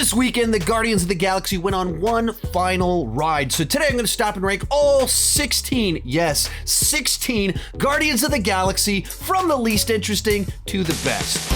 This weekend, the Guardians of the Galaxy went on one final ride. So today I'm going to stop and rank all 16, yes, 16 Guardians of the Galaxy from the least interesting to the best.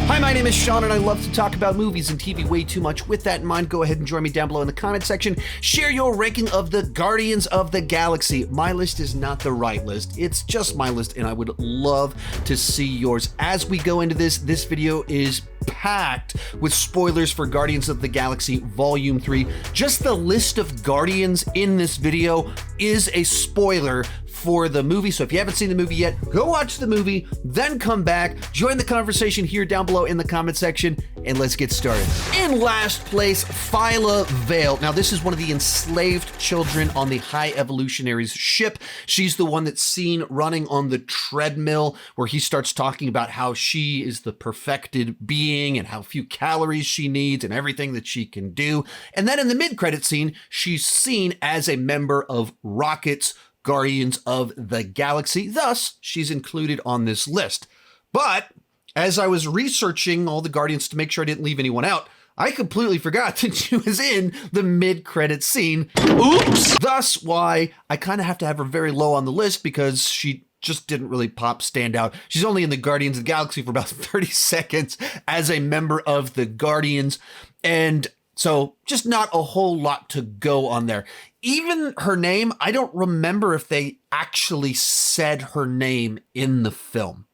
Hi, my name is Sean, and I love to talk about movies and TV way too much. With that in mind, go ahead and join me down below in the comment section. Share your ranking of the Guardians of the Galaxy. My list is not the right list. It's just my list, and I would love to see yours. As we go into this video is packed with spoilers for Guardians of the Galaxy Volume 3. Just the list of Guardians in this video is a spoiler for the movie. So if you haven't seen the movie yet, go watch the movie, then come back, join the conversation here down below in the comment section, and let's get started. In last place, Phyla-Vell. Now this is one of the enslaved children on the High Evolutionary's ship. She's the one that's seen running on the treadmill, where he starts talking about how she is the perfected being and how few calories she needs and everything that she can do. And then in the mid-credit scene, she's seen as a member of Rocket's Guardians of the Galaxy. Thus, she's included on this list. But as I was researching all the Guardians to make sure I didn't leave anyone out, I completely forgot that she was in the mid-credit scene. Oops! Thus why I kind of have to have her very low on the list, because she just didn't really stand out. She's only in the Guardians of the Galaxy for about 30 seconds as a member of the Guardians. And so just not a whole lot to go on there. Even her name, I don't remember if they actually said her name in the film.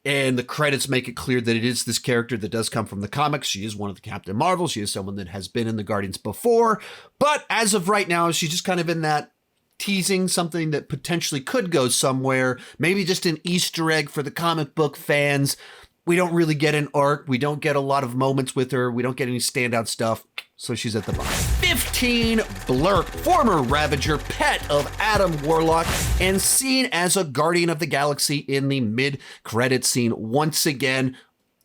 And the credits make it clear that it is this character that does come from the comics. She is one of the Captain Marvel. She is someone that has been in the Guardians before. But as of right now, she's just kind of in that teasing something that potentially could go somewhere. Maybe just an Easter egg for the comic book fans. We don't really get an arc. We don't get a lot of moments with her. We don't get any standout stuff. So she's at the bottom. 15, Blurp, former Ravager, pet of Adam Warlock, and seen as a Guardian of the Galaxy in the mid-credit scene. Once again,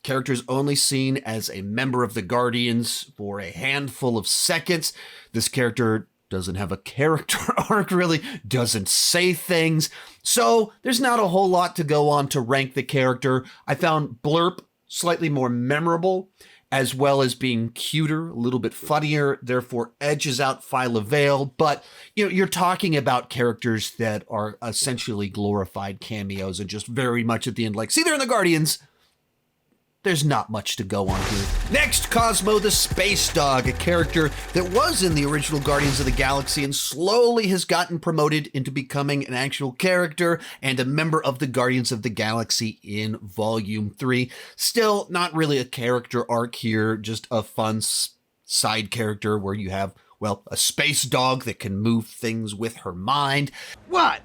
character's only seen as a member of the Guardians for a handful of seconds. This character doesn't have a character arc, really, doesn't say things. So there's not a whole lot to go on to rank the character. I found Blurp slightly more memorable, as well as being cuter, a little bit funnier, therefore edges out Phyla-Vell. But you're talking about characters that are essentially glorified cameos and just very much at the end, like, see, they're in the Guardians. There's not much to go on here. Next, Cosmo the Spacedog, a character that was in the original Guardians of the Galaxy and slowly has gotten promoted into becoming an actual character and a member of the Guardians of the Galaxy in Volume 3. Still not really a character arc here, just a fun side character where you have, well, a space dog that can move things with her mind. What?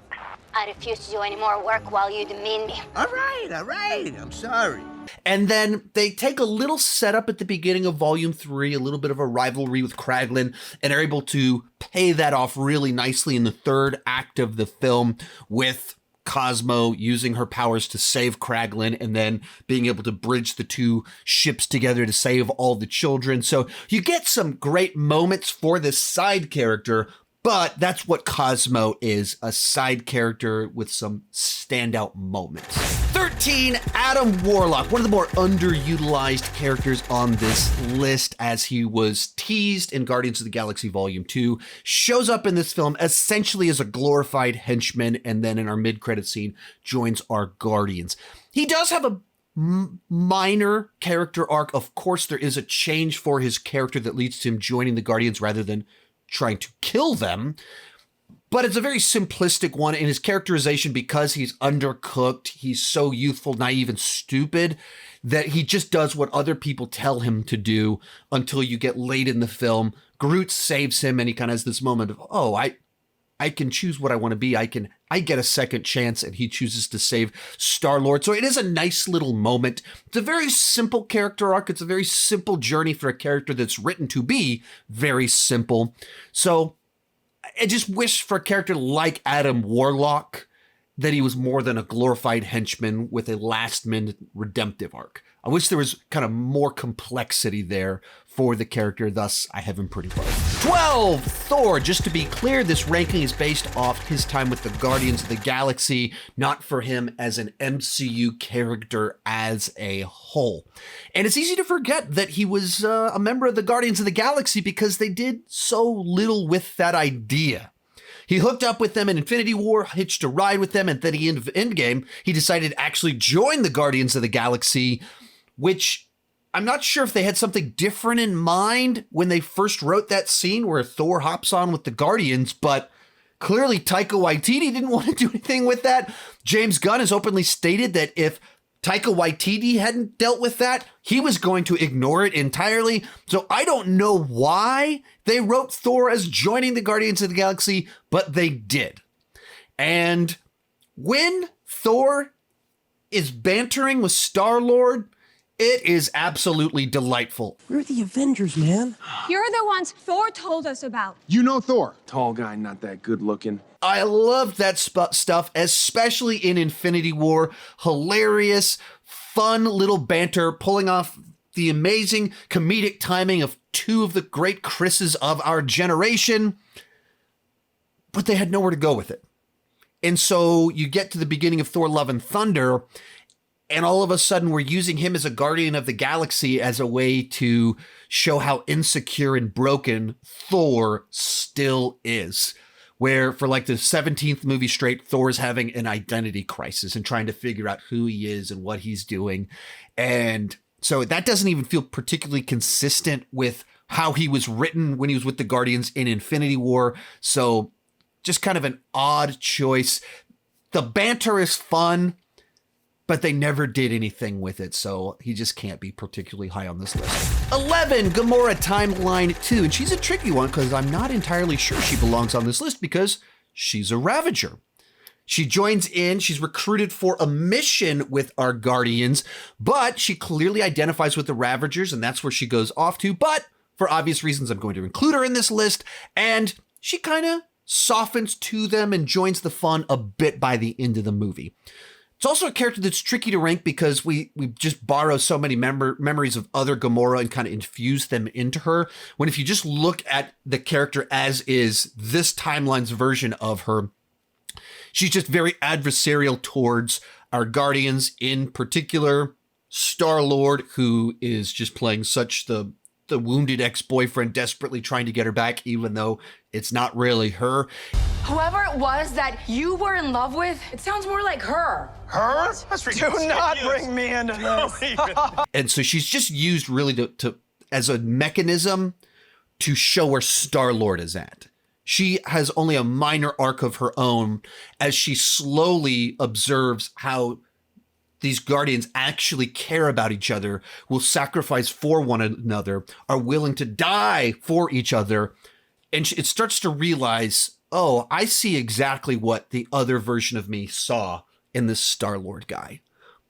I refuse to do any more work while you demean me. All right, I'm sorry. And then they take a little setup at the beginning of Volume 3, a little bit of a rivalry with Kraglin, and are able to pay that off really nicely in the third act of the film, with Cosmo using her powers to save Kraglin and then being able to bridge the two ships together to save all the children. So you get some great moments for this side character, but that's what Cosmo is, a side character with some standout moments. 13, Adam Warlock, one of the more underutilized characters on this list, as he was teased in Guardians of the Galaxy Volume 2, shows up in this film essentially as a glorified henchman, and then in our mid-credit scene joins our Guardians. He does have a minor character arc. Of course, there is a change for his character that leads to him joining the Guardians rather than trying to kill them, but it's a very simplistic one in his characterization, because he's undercooked, he's so youthful, naive, and stupid that he just does what other people tell him to do until you get late in the film. Groot saves him, and he kind of has this moment of, oh, I can choose what I want to be. I get a second chance, and he chooses to save Star-Lord. So it is a nice little moment. It's a very simple character arc. It's a very simple journey for a character that's written to be very simple. So I just wish for a character like Adam Warlock that he was more than a glorified henchman with a last-minute redemptive arc. I wish there was kind of more complexity there for the character, thus I have him pretty low. 12, Thor. Just to be clear, this ranking is based off his time with the Guardians of the Galaxy, not for him as an MCU character as a whole. And it's easy to forget that he was a member of the Guardians of the Galaxy because they did so little with that idea. He hooked up with them in Infinity War, hitched a ride with them, and at the end of Endgame, he decided to actually join the Guardians of the Galaxy, which I'm not sure if they had something different in mind when they first wrote that scene where Thor hops on with the Guardians, but clearly Taika Waititi didn't want to do anything with that. James Gunn has openly stated that if Taika Waititi hadn't dealt with that, he was going to ignore it entirely. So I don't know why they wrote Thor as joining the Guardians of the Galaxy, but they did. And when Thor is bantering with Star-Lord, it is absolutely delightful. We're the Avengers, man. You're the ones Thor told us about. You know Thor. Tall guy, not that good looking. I love that stuff, especially in Infinity War. Hilarious, fun little banter, pulling off the amazing comedic timing of two of the great Chris's of our generation. But they had nowhere to go with it. And so you get to the beginning of Thor Love and Thunder, and all of a sudden we're using him as a guardian of the galaxy as a way to show how insecure and broken Thor still is. Where for like the 17th movie straight, Thor is having an identity crisis and trying to figure out who he is and what he's doing. And so that doesn't even feel particularly consistent with how he was written when he was with the Guardians in Infinity War. So just kind of an odd choice. The banter is fun, but they never did anything with it, so he just can't be particularly high on this list. 11, Gamora Timeline 2, and she's a tricky one because I'm not entirely sure she belongs on this list because she's a Ravager. She joins in, she's recruited for a mission with our Guardians, but she clearly identifies with the Ravagers, and that's where she goes off to, but for obvious reasons, I'm going to include her in this list, and she kind of softens to them and joins the fun a bit by the end of the movie. It's also a character that's tricky to rank because we just borrow so many memories of other Gamora and kind of infuse them into her. When if you just look at the character as is this timeline's version of her, she's just very adversarial towards our Guardians, in particular Star-Lord, who is just playing such the wounded ex-boyfriend desperately trying to get her back, even though it's not really her. Whoever it was that you were in love with, it sounds more like her. Her? That's ridiculous. Do not bring me into this. And so she's just used really to as a mechanism to show where Star-Lord is at. She has only a minor arc of her own as she slowly observes how these Guardians actually care about each other, will sacrifice for one another, are willing to die for each other. And it starts to realize, oh, I see exactly what the other version of me saw in this Star-Lord guy.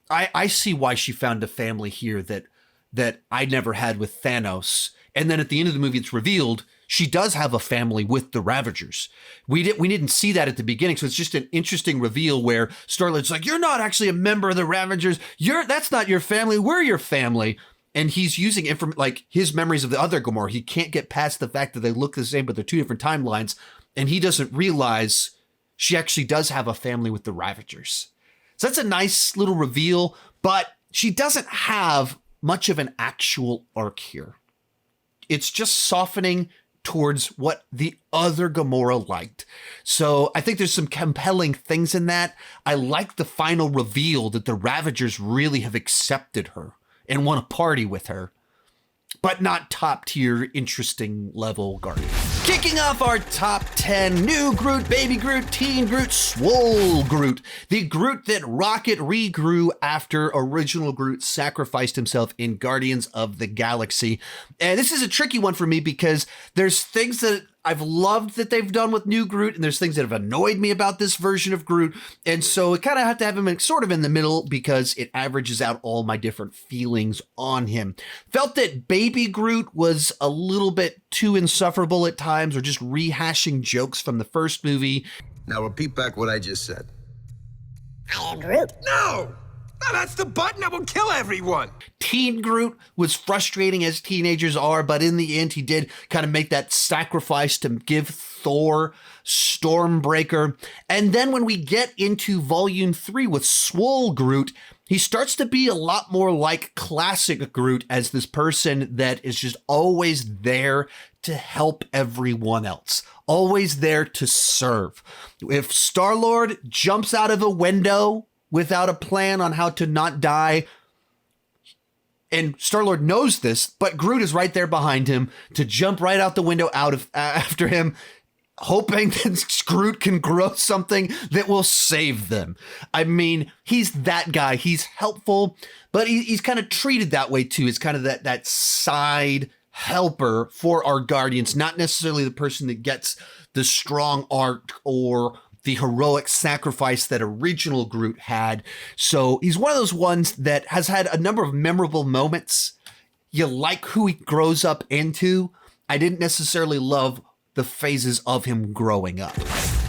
I see why she found a family here that I never had with Thanos. And then at the end of the movie, it's revealed she does have a family with the Ravagers. We didn't see that at the beginning, so it's just an interesting reveal where Star-Lord's like, you're not actually a member of the Ravagers. That's not your family. We're your family. And he's using like his memories of the other Gamora. He can't get past the fact that they look the same, but they're two different timelines. And he doesn't realize she actually does have a family with the Ravagers. So that's a nice little reveal, but she doesn't have much of an actual arc here. It's just softening towards what the other Gamora liked. So I think there's some compelling things in that. I like the final reveal that the Ravagers really have accepted her and want to party with her, but not top tier, interesting level Guardians. Kicking off our top 10, new Groot, baby Groot, teen Groot, swole Groot. The Groot that Rocket regrew after original Groot sacrificed himself in Guardians of the Galaxy. And this is a tricky one for me because there's things that I've loved that they've done with new Groot, and there's things that have annoyed me about this version of Groot. And so I kind of have to have him sort of in the middle because it averages out all my different feelings on him. Felt that baby Groot was a little bit too insufferable at times, or just rehashing jokes from the first movie. Now repeat back what I just said. I am Groot. No! No, that's the button that will kill everyone. Teen Groot was frustrating as teenagers are, but in the end, he did kind of make that sacrifice to give Thor Stormbreaker. And then when we get into Volume 3 with Swole Groot, he starts to be a lot more like classic Groot as this person that is just always there to help everyone else, always there to serve. If Star-Lord jumps out of a window without a plan on how to not die, and Star-Lord knows this, but Groot is right there behind him to jump right out the window after him, hoping that Groot can grow something that will save them. I mean, he's that guy. He's helpful, but he's kind of treated that way too. It's kind of that side helper for our Guardians, not necessarily the person that gets the strong arc or the heroic sacrifice that original Groot had. So he's one of those ones that has had a number of memorable moments. You like who he grows up into. I didn't necessarily love the phases of him growing up.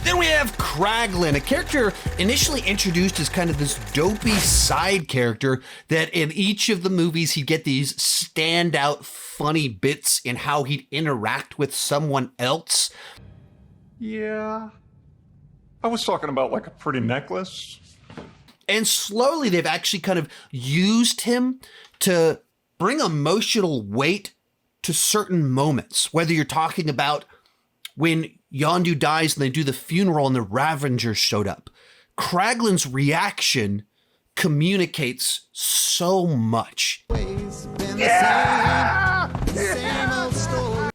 Then we have Kraglin, a character initially introduced as kind of this dopey side character that in each of the movies he'd get these standout funny bits in how he'd interact with someone else. Yeah. I was talking about like a pretty necklace. And slowly they've actually kind of used him to bring emotional weight to certain moments, whether you're talking about when Yondu dies and they do the funeral and the Ravengers showed up. Kraglin's reaction communicates so much.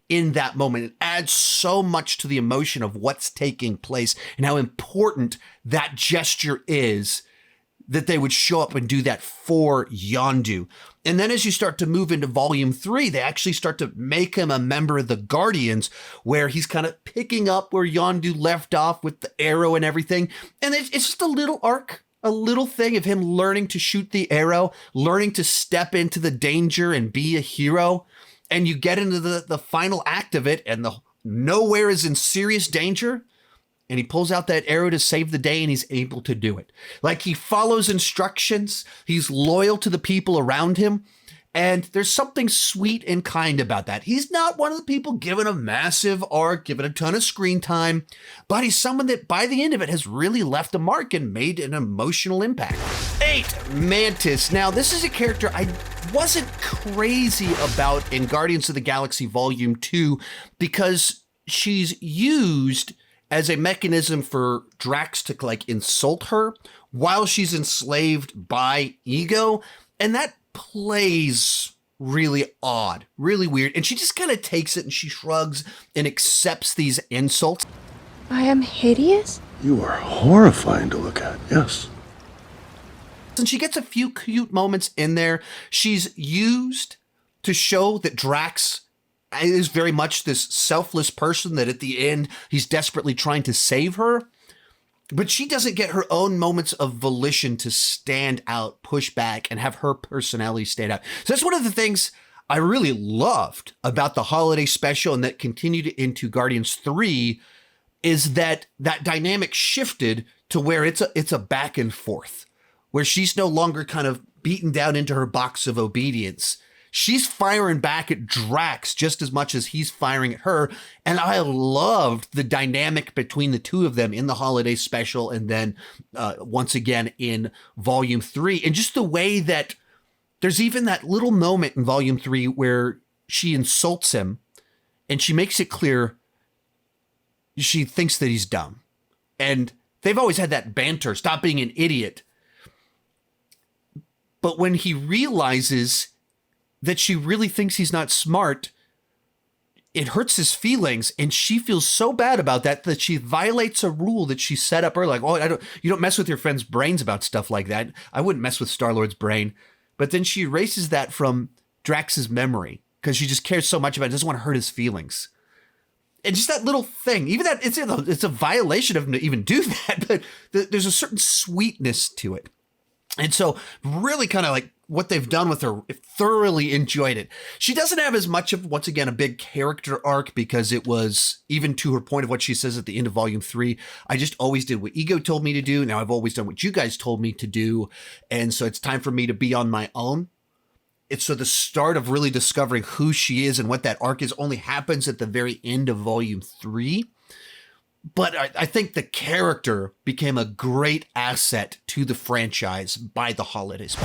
In that moment, it adds so much to the emotion of what's taking place and how important that gesture is that they would show up and do that for Yondu. And then as you start to move into Volume 3, they actually start to make him a member of the Guardians, where he's kind of picking up where Yondu left off with the arrow and everything. And it's just a little arc, a little thing of him learning to shoot the arrow, learning to step into the danger and be a hero. And you get into the final act of it, and the nowhere is in serious danger. And he pulls out that arrow to save the day, and he's able to do it. Like, he follows instructions. He's loyal to the people around him. And there's something sweet and kind about that. He's not one of the people given a massive arc, given a ton of screen time, but he's someone that by the end of it has really left a mark and made an emotional impact. 8, Mantis. Now, this is a character I wasn't crazy about in Guardians of the Galaxy Volume 2 because she's used as a mechanism for Drax to like insult her while she's enslaved by Ego. And that plays really odd, really weird. And she just kind of takes it and she shrugs and accepts these insults. I am hideous? You are horrifying to look at, yes. And she gets a few cute moments in there. She's used to show that Drax is very much this selfless person that at the end he's desperately trying to save her. But she doesn't get her own moments of volition to stand out, push back, and have her personality stand out. So that's one of the things I really loved about the holiday special and that continued into Guardians 3 is that dynamic shifted to where it's a back and forth, where she's no longer kind of beaten down into her box of obedience. She's firing back at Drax just as much as he's firing at her. And I loved the dynamic between the two of them in the holiday special. And then once again in Volume 3. And just the way that there's even that little moment in Volume 3 where she insults him and she makes it clear she thinks that he's dumb. And they've always had that banter, stop being an idiot. But when he realizes that she really thinks he's not smart, it hurts his feelings, and she feels so bad about that she violates a rule that she set up earlier. Like, oh, you don't mess with your friend's brains about stuff like that. I wouldn't mess with Star-Lord's brain. But then she erases that from Drax's memory because she just cares so much about it, doesn't want to hurt his feelings. And just that little thing, even that it's a violation of him to even do that, but there's a certain sweetness to it. And so really kind of like what they've done with her, thoroughly enjoyed it. She doesn't have as much of, once again, a big character arc because it was, even to her point of what she says at the end of volume 3, I just always did what Ego told me to do. Now I've always done what you guys told me to do. And so it's time for me to be on my own. It's so the start of really discovering who she is and what that arc is only happens at the very end of volume 3. But I think the character became a great asset to the franchise by the holidays.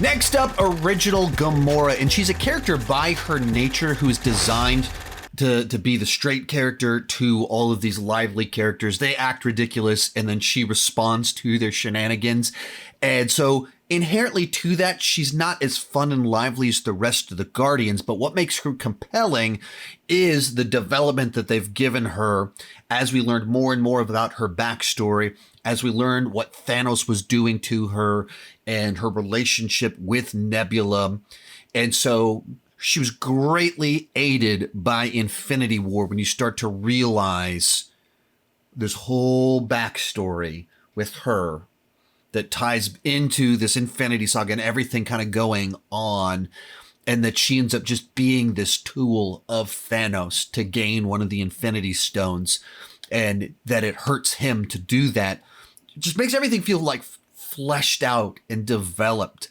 Next up, original Gamora. And she's a character by her nature who's designed to be the straight character to all of these lively characters. They act ridiculous and then she responds to their shenanigans. And so inherently to that, she's not as fun and lively as the rest of the Guardians, but what makes her compelling is the development that they've given her as we learned more and more about her backstory, as we learned what Thanos was doing to her and her relationship with Nebula. And so she was greatly aided by Infinity War when you start to realize this whole backstory with her that ties into this Infinity Saga and everything kind of going on, and that she ends up just being this tool of Thanos to gain one of the Infinity Stones, and that it hurts him to do that. It just makes everything feel like fleshed out and developed.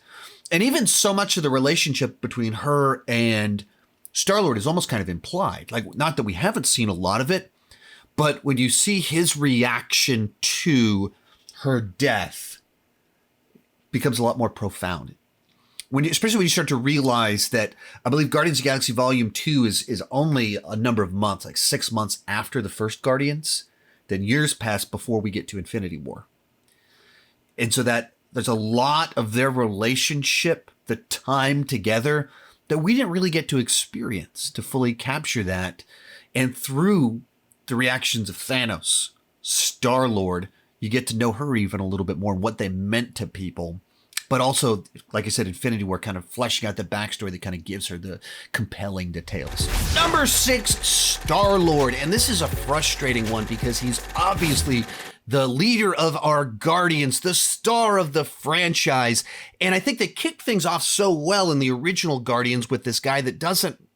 And even so much of the relationship between her and Star-Lord is almost kind of implied. Like, not that we haven't seen a lot of it, but when you see his reaction to her death, becomes a lot more profound. Especially when you start to realize that, I believe Guardians of the Galaxy Volume 2 is only a number of months, like 6 months after the first Guardians, then years pass before we get to Infinity War. And so that there's a lot of their relationship, the time together, that we didn't really get to experience, to fully capture that. And through the reactions of Thanos, Star-Lord, you get to know her even a little bit more, what they meant to people. But also, like I said, Infinity War kind of fleshing out the backstory that kind of gives her the compelling details. Number 6, Star-Lord. And this is a frustrating one because he's obviously the leader of our Guardians, the star of the franchise. And I think they kicked things off so well in the original Guardians with this guy that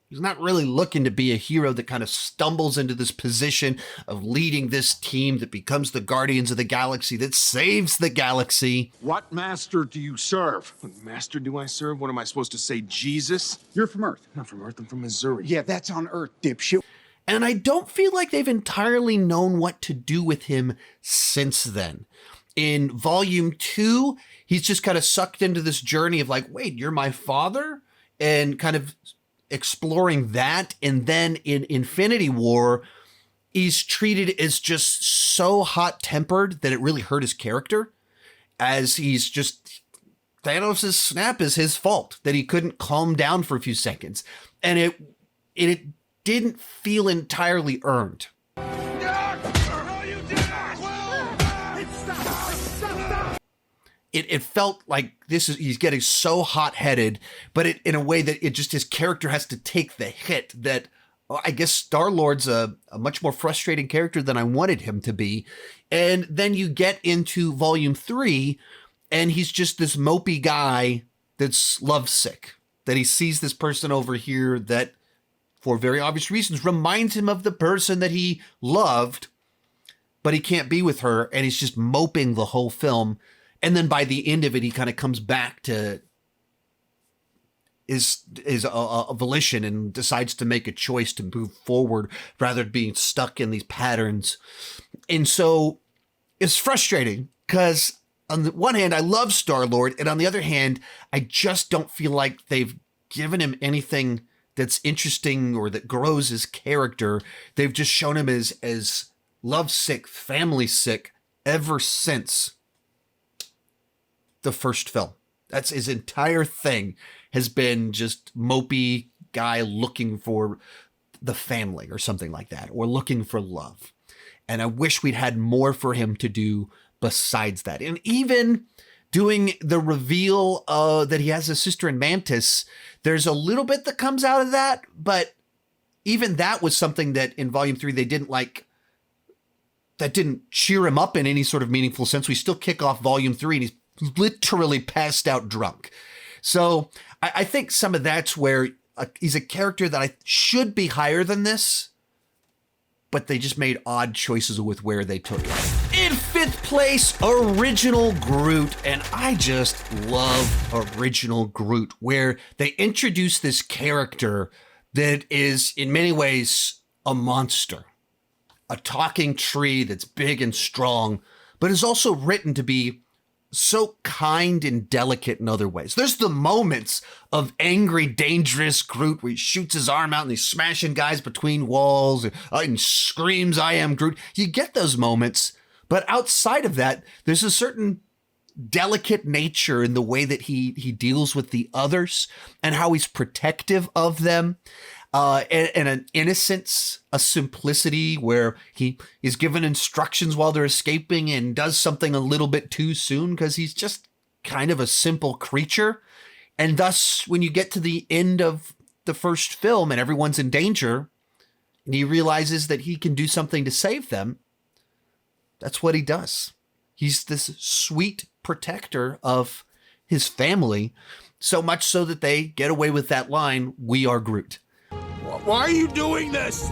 he's not really looking to be a hero, that kind of stumbles into this position of leading this team that becomes the Guardians of the Galaxy, that saves the galaxy. What master do you serve? What master do I serve? What am I supposed to say, Jesus? You're from Earth. I'm not from Earth, I'm from Missouri. Yeah, that's on Earth, dipshit. And I don't feel like they've entirely known what to do with him since then. In Volume 2, he's just kind of sucked into this journey of like, wait, you're my father? And kind of exploring that. And then in Infinity War, he's treated as just so hot-tempered that it really hurt his character, as he's just, Thanos' snap is his fault, that he couldn't calm down for a few seconds. And it didn't feel entirely earned. It felt like he's getting so hot-headed, but in a way that his character has to take the hit. That, well, I guess Star-Lord's a much more frustrating character than I wanted him to be. And then you get into Volume 3, and he's just this mopey guy that's lovesick. That he sees this person over here that, for very obvious reasons, reminds him of the person that he loved, but he can't be with her, and he's just moping the whole film. And then by the end of it, he kind of comes back to his volition and decides to make a choice to move forward rather than being stuck in these patterns. And so it's frustrating because on the one hand, I love Star-Lord, and on the other hand, I just don't feel like they've given him anything that's interesting or that grows his character. They've just shown him as lovesick, family sick ever since the first film. That's his entire thing, has been just mopey guy looking for the family or something like that, or looking for love. And I wish we'd had more for him to do besides that. And even doing the reveal that he has a sister in Mantis, there's a little bit that comes out of that, but even that was something that in Volume 3 they didn't like, that didn't cheer him up in any sort of meaningful sense. We still kick off Volume 3 and he's literally passed out drunk. So I think some of that's where he's a character that I should be higher than this, but they just made odd choices with where they took it. In 5th place, Original Groot. And I just love Original Groot, where they introduce this character that is in many ways a monster, a talking tree that's big and strong, but is also written to be so kind and delicate in other ways. There's the moments of angry, dangerous Groot where he shoots his arm out and he's smashing guys between walls and screams, "I am Groot." You get those moments, but outside of that, there's a certain delicate nature in the way that he deals with the others and how he's protective of them. And an innocence, a simplicity where he is given instructions while they're escaping and does something a little bit too soon because he's just kind of a simple creature. And thus, when you get to the end of the first film and everyone's in danger and he realizes that he can do something to save them, that's what he does. He's this sweet protector of his family, so much so that they get away with that line, "We are Groot." Why are you doing this?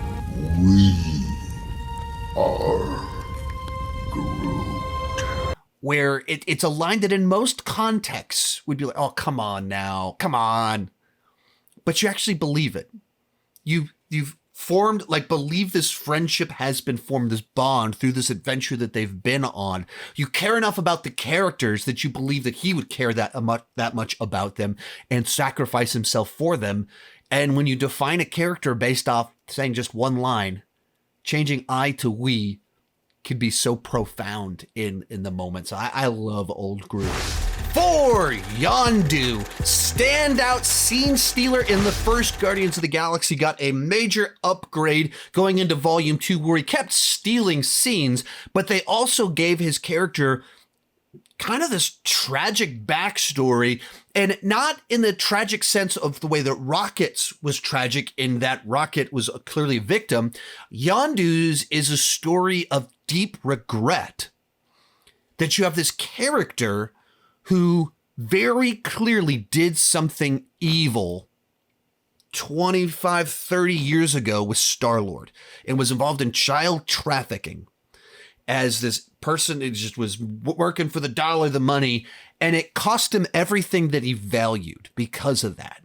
We are Groot. Where it's a line that in most contexts would be like, "Oh, come on now, come on." But you actually believe it. You've formed, like, believe this friendship has been formed, this bond through this adventure that they've been on. You care enough about the characters that you believe that he would care that much about them and sacrifice himself for them. And when you define a character based off saying just one line, changing I to we could be so profound in the moments. I love old Groot. 4, Yondu, standout scene stealer in the first Guardians of the Galaxy, got a major upgrade going into Volume 2 where he kept stealing scenes, but they also gave his character kind of this tragic backstory, and not in the tragic sense of the way that Rocket's was tragic in that Rocket was clearly a victim. Yondu's is a story of deep regret, that you have this character who very clearly did something evil 25, 30 years ago with Star-Lord and was involved in child trafficking. As this person, it just was working for the dollar, the money, and it cost him everything that he valued because of that.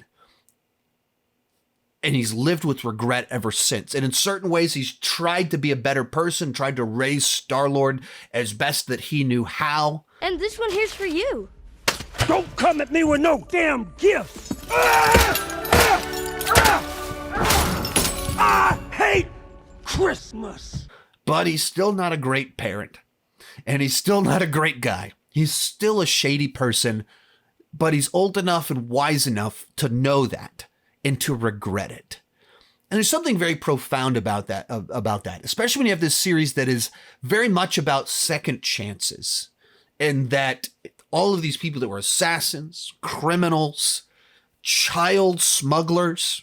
And he's lived with regret ever since. And in certain ways, he's tried to be a better person, tried to raise Star-Lord as best that he knew how. And this one here's for you. Don't come at me with no damn gifts! I hate Christmas! But he's still not a great parent. And he's still not a great guy. He's still a shady person, but he's old enough and wise enough to know that and to regret it. And there's something very profound about that, especially when you have this series that is very much about second chances, and that all of these people that were assassins, criminals, child smugglers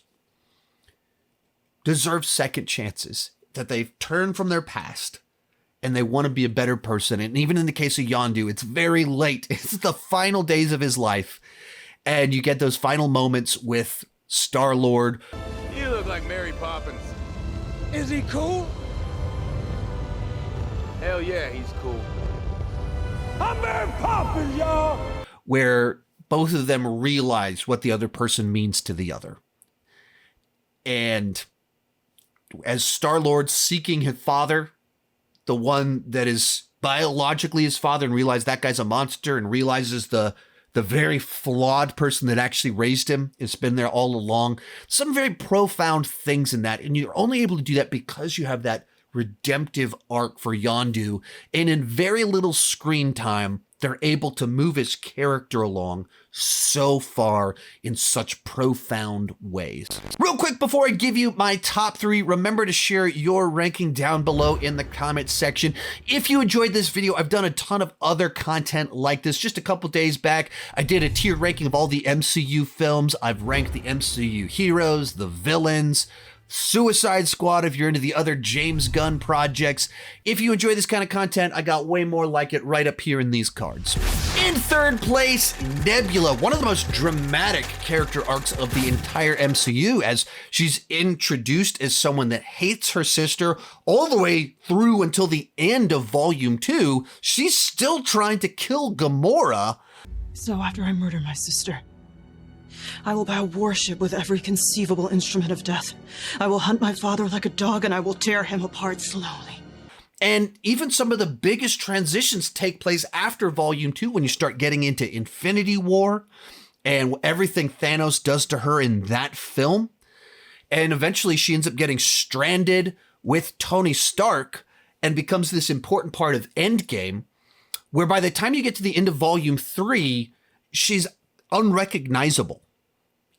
deserve second chances, that they've turned from their past and they want to be a better person. And even in the case of Yondu, it's very late. It's the final days of his life. And you get those final moments with Star-Lord. You look like Mary Poppins. Is he cool? Hell yeah, he's cool. I'm Mary Poppins, y'all! Where both of them realize what the other person means to the other. And as Star-Lord seeking his father, the one that is biologically his father, and realize that guy's a monster, and realizes the very flawed person that actually raised him has been there all along. Some very profound things in that. And you're only able to do that because you have that redemptive arc for Yondu. And in very little screen time, they're able to move his character along so far in such profound ways. Real quick, before I give you my top 3, remember to share your ranking down below in the comments section. If you enjoyed this video, I've done a ton of other content like this. Just a couple days back, I did a tiered ranking of all the MCU films. I've ranked the MCU heroes, the villains, Suicide Squad if you're into the other James Gunn projects. If you enjoy this kind of content, I got way more like it right up here in these cards. In third place, Nebula, one of the most dramatic character arcs of the entire MCU, as she's introduced as someone that hates her sister all the way through until the end of Volume 2. She's still trying to kill Gamora. So after I murder my sister, I will buy a warship with every conceivable instrument of death. I will hunt my father like a dog, and I will tear him apart slowly. And even some of the biggest transitions take place after Volume 2 when you start getting into Infinity War and everything Thanos does to her in that film. And eventually she ends up getting stranded with Tony Stark and becomes this important part of Endgame, where by the time you get to the end of Volume 3, she's unrecognizable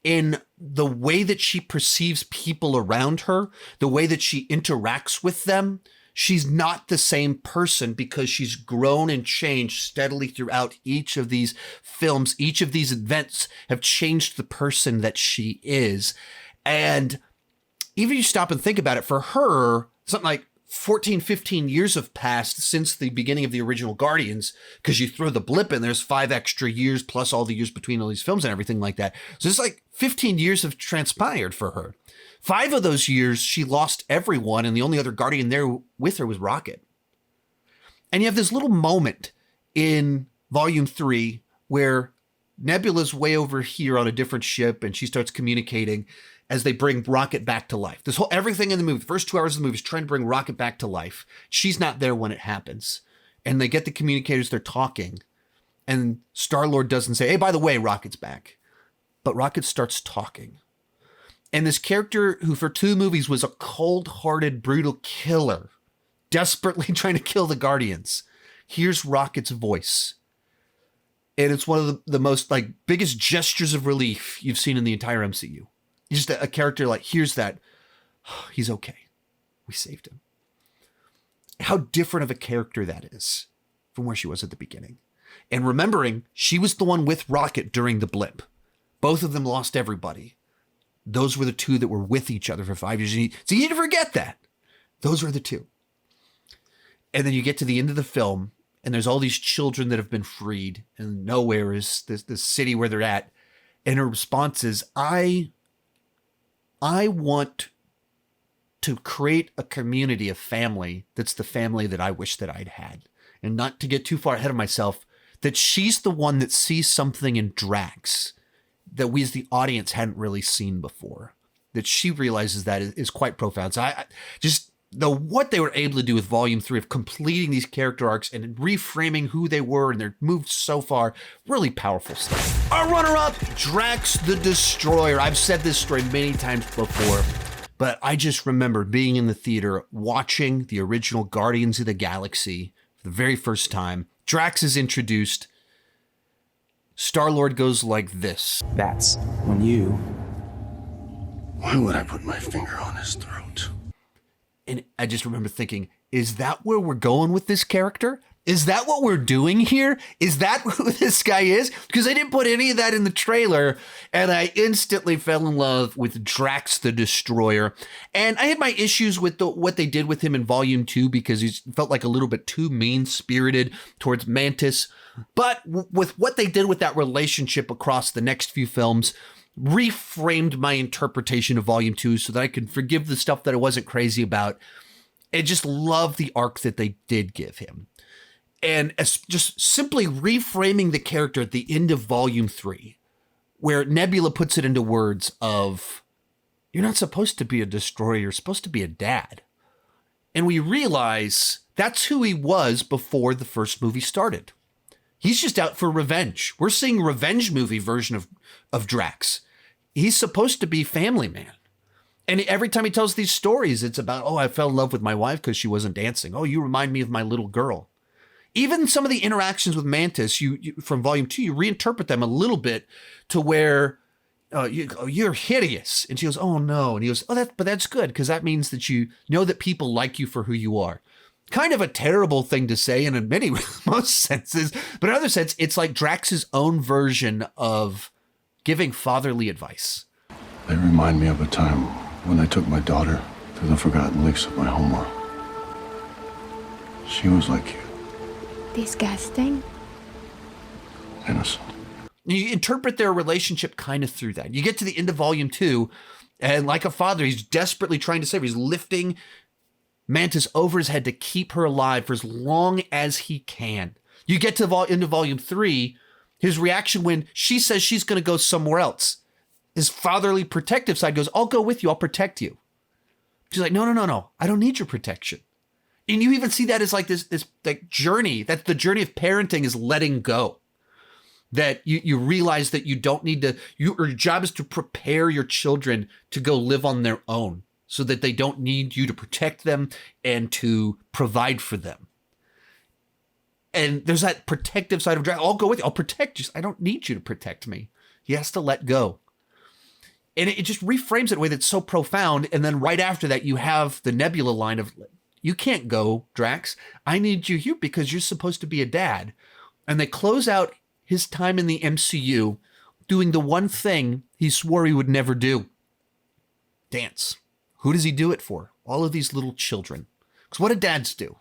in the way that she perceives people around her, the way that she interacts with them. She's not the same person because she's grown and changed steadily throughout each of these films. Each of these events have changed the person that she is. And even if you stop and think about it, for her, something like 14, 15 years have passed since the beginning of the original Guardians, because you throw the blip in, there's 5 extra years plus all the years between all these films and everything like that. So it's like 15 years have transpired for her. 5 of those years, she lost everyone, and the only other Guardian there with her was Rocket. And you have this little moment in Volume 3 where Nebula's way over here on a different ship, and she starts communicating as they bring Rocket back to life. This whole everything in the movie, the first 2 hours of the movie is trying to bring Rocket back to life. She's not there when it happens. And they get the communicators, they're talking. And Star-Lord doesn't say, hey, by the way, Rocket's back. But Rocket starts talking. And this character who for 2 movies was a cold-hearted, brutal killer, desperately trying to kill the Guardians, hears Rocket's voice. And it's one of the most biggest gestures of relief you've seen in the entire MCU. Just a character here's that, oh, he's okay. We saved him. How different of a character that is from where she was at the beginning. And remembering, she was the one with Rocket during the blip. Both of them lost everybody. Those were the 2 that were with each other for 5 years. It's easy to forget that. Those were the 2. And then you get to the end of the film, and there's all these children that have been freed, and nowhere is this city where they're at. And her response is, I want to create a community, a family that's the family that I wish that I'd had. And not to get too far ahead of myself, that she's the one that sees something in Drax that we as the audience hadn't really seen before. That she realizes that is quite profound. So I just, what they were able to do with Volume 3 of completing these character arcs and reframing who they were, and they're moved so far, really powerful stuff. Our runner-up, Drax the Destroyer. I've said this story many times before, but I just remember being in the theater watching the original Guardians of the Galaxy for the very first time. Drax is introduced. Star-Lord goes like this. That's when you... Why would I put my finger on his throat? And I just remember thinking, is that where we're going with this character? Is that what we're doing here? Is that who this guy is? Because I didn't put any of that in the trailer, and I instantly fell in love with Drax the Destroyer. And I had my issues with what they did with him in Volume 2 because he felt like a little bit too mean-spirited towards Mantis. But with what they did with that relationship across the next few films, reframed my interpretation of Volume 2 so that I could forgive the stuff that I wasn't crazy about. And just love the arc that they did give him. And just simply reframing the character at the end of Volume 3, where Nebula puts it into words of, you're not supposed to be a destroyer, you're supposed to be a dad. And we realize that's who he was before the first movie started. He's just out for revenge. We're seeing a revenge movie version of Drax. He's supposed to be family man. And every time he tells these stories, it's about, oh, I fell in love with my wife because she wasn't dancing. Oh, you remind me of my little girl. Even some of the interactions with Mantis, you from Volume 2, you reinterpret them a little bit to where you're hideous. And she goes, oh, no. And he goes, but that's good because that means that you know that people like you for who you are. Kind of a terrible thing to say in most senses, but in other sense, it's like Drax's own version of giving fatherly advice. They remind me of a time When I took my daughter to the Forgotten Lakes of my homeworld, she was like you. Disgusting. Innocent. You interpret their relationship kind of through that. You get to the end of volume 2, and like a father, he's desperately trying to save her. He's lifting Mantis over his head to keep her alive for as long as he can. You get to the end of volume 3, his reaction when she says she's going to go somewhere else. His fatherly protective side goes, I'll go with you. I'll protect you. She's like, no. I don't need your protection. And you even see that as like this like journey. That's the journey of parenting, is letting go. That you realize that you don't need to, your job is to prepare your children to go live on their own so that they don't need you to protect them and to provide for them. And there's that protective side of Drax. I'll go with you. I'll protect you. I don't need you to protect me. He has to let go. And it just reframes it in a way that's so profound. And then right after that, you have the Nebula line of, you can't go, Drax. I need you here because you're supposed to be a dad. And they close out his time in the MCU doing the one thing he swore he would never do. Dance. Who does he do it for? All of these little children. Because what do dads do?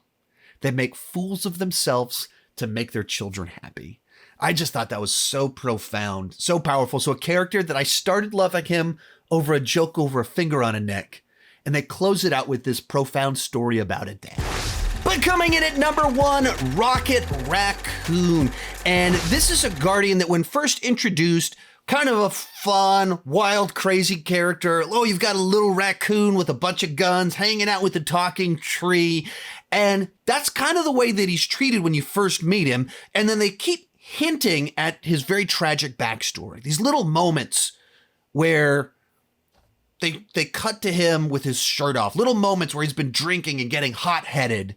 They make fools of themselves to make their children happy. I just thought that was so profound, so powerful. So a character that I started loving him over a joke over a finger on a neck. And they close it out with this profound story about a dad. But coming in at number 1, Rocket Raccoon. And this is a Guardian that when first introduced, kind of a fun, wild, crazy character. Oh, you've got a little raccoon with a bunch of guns hanging out with the talking tree. And that's kind of the way that he's treated when you first meet him. And then they keep hinting at his very tragic backstory. These little moments where they cut to him with his shirt off. Little moments where he's been drinking and getting hot-headed.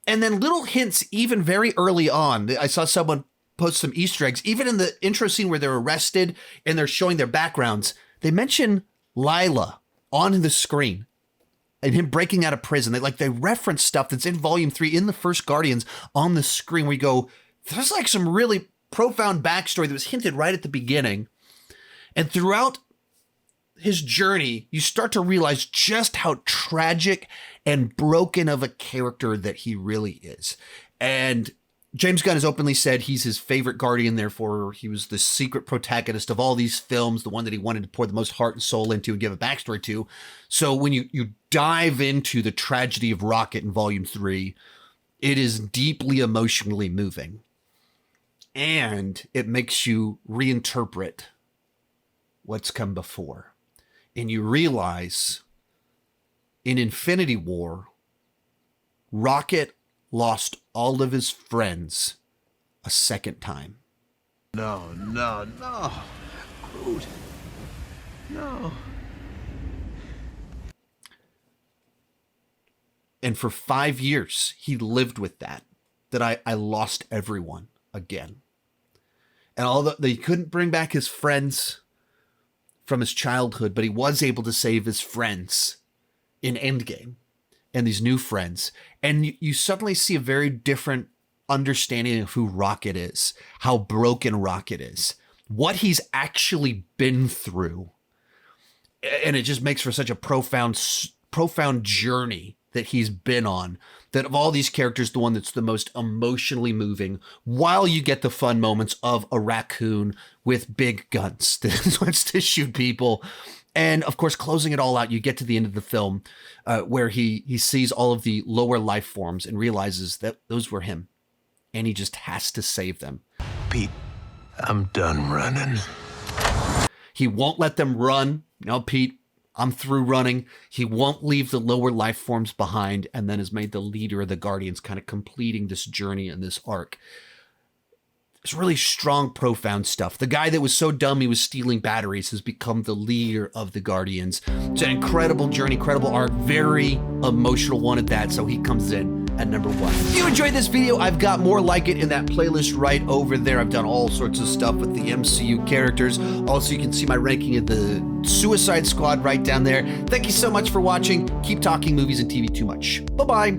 And then little hints even very early on. I saw someone post some Easter eggs. Even in the intro scene where they're arrested and they're showing their backgrounds, they mention Lila on the screen and him breaking out of prison. They reference stuff that's in volume 3 in the first Guardians on the screen where you go, there's like some really profound backstory that was hinted right at the beginning. And throughout his journey, you start to realize just how tragic and broken of a character that he really is. And James Gunn has openly said he's his favorite Guardian, therefore he was the secret protagonist of all these films, the one that he wanted to pour the most heart and soul into and give a backstory to. So when you dive into the tragedy of Rocket in volume 3, it is deeply emotionally moving. And it makes you reinterpret what's come before. And you realize in Infinity War, Rocket lost all of his friends a second time. No. Groot. No. And for 5 years, he lived with that I lost everyone again. And although he couldn't bring back his friends from his childhood, but he was able to save his friends in Endgame and these new friends. And you suddenly see a very different understanding of who Rocket is, how broken Rocket is, what he's actually been through. And it just makes for such a profound journey that he's been on, that of all these characters, the one that's the most emotionally moving, while you get the fun moments of a raccoon with big guns that wants to shoot people. And of course, closing it all out, you get to the end of the film where he sees all of the lower life forms and realizes that those were him. And he just has to save them. Pete, I'm done running. He won't let them run. No, Pete, I'm through running. He won't leave the lower life forms behind, and then is made the leader of the Guardians, kind of completing this journey and this arc. It's really strong, profound stuff. The guy that was so dumb he was stealing batteries has become the leader of the Guardians. It's an incredible journey, incredible arc, very emotional one at that, so he comes in at number 1. If you enjoyed this video, I've got more like it in that playlist right over there. I've done all sorts of stuff with the MCU characters. Also, you can see my ranking of the Suicide Squad right down there. Thank you so much for watching. Keep talking movies and TV too much. Bye-bye.